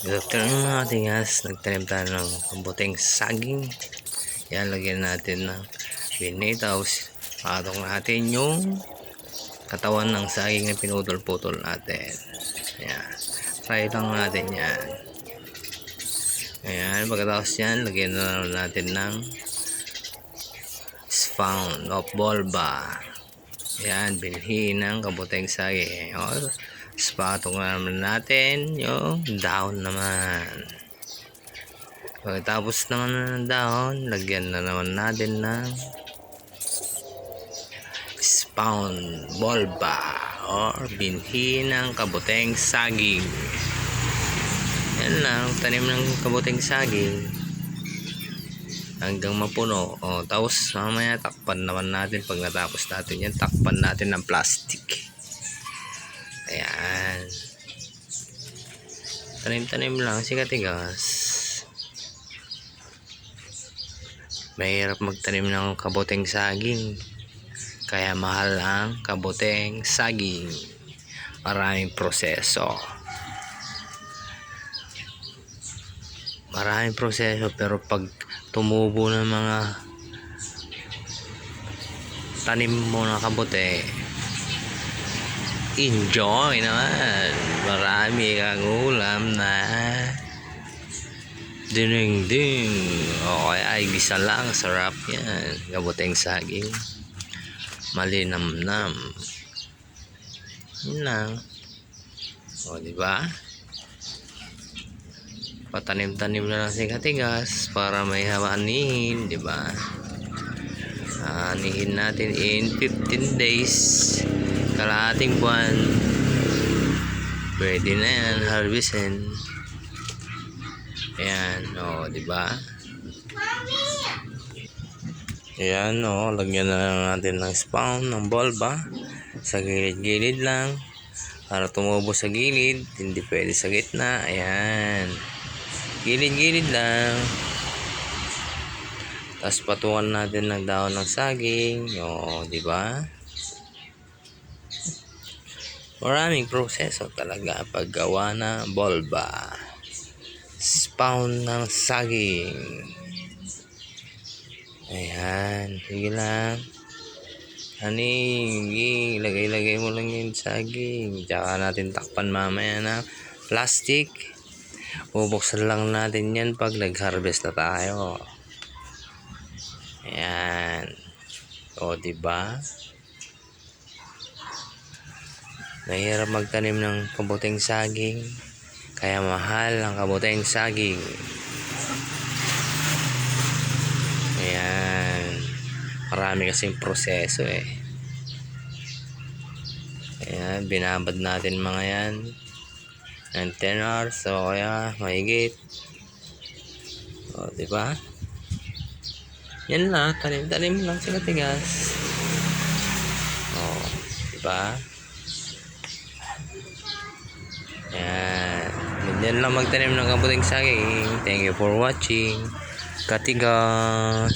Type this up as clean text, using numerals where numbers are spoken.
Good afternoon mga tingas. Nagtanim tayo ng kabuting saging. Yan, lagyan natin ng binitaws. Patong natin yung katawan ng saging na pinutol-putol natin. Yan. Try lang natin yan. Ayan, pagkatapos yan, lagyan na natin ng spawn of bulba. Yan, binhi ng kabuting saging. O, patong naman natin yung dahon naman. Pagkatapos naman ng dahon, lagyan na naman natin ng spawn bulba or binhi ng kabuteng saging. Yan lang, tanim ng kabuteng saging hanggang mapuno. O, tapos mamaya takpan naman natin. Pag natapos natin yan, takpan natin ng plastic. Ayan, tanim-tanim lang si katigas. Mahirap magtanim ng kabuteng saging, kaya mahal ang kabuteng saging. Maraming proseso. Pero pag tumubo ng mga tanim mo na kabute, enjoy naman. Marami kang ulam na ding-ding. O kaya ay gisa lang, sarap yan. Kabuteng saging, malinamnam. Yun lang. O, diba? Patanim-tanim na lang si katigas para may hawanihin, diba? Anihin natin in 15 days, kalahating buwan. Pwede na yan, harvestin. Ayan, o, diba? Ayan, o, lagyan na lang natin ng spawn ng bulba sa gilid-gilid lang para tumubo sa gilid, hindi pwede sa gitna. Ayan, gilid-gilid lang. Tapos patukan natin ng dahon ng saging. O, diba? Maraming proseso talaga paggawa na bulba, spawn ng saging. Ayan, sige lang. Lagay-lagay mo lang yung saging. Tsaka natin takpan mamaya na plastic. Bubuksan lang natin yan pag nag-harvest na tayo. Ayan. O, diba? Nahirap magtanim ng kabuteng saging, kaya mahal ang kabuteng saging. Ayan. Marami kasing proseso eh. Ayan, binabad natin mga yan ng 10 hours. So, kaya mahigit. O, diba? Yan lang, tanim-tanim lang sa katigas. O, diba? Ayan. Yan lang magtanim ng kabuteng saging. Thank you for watching. Katigas.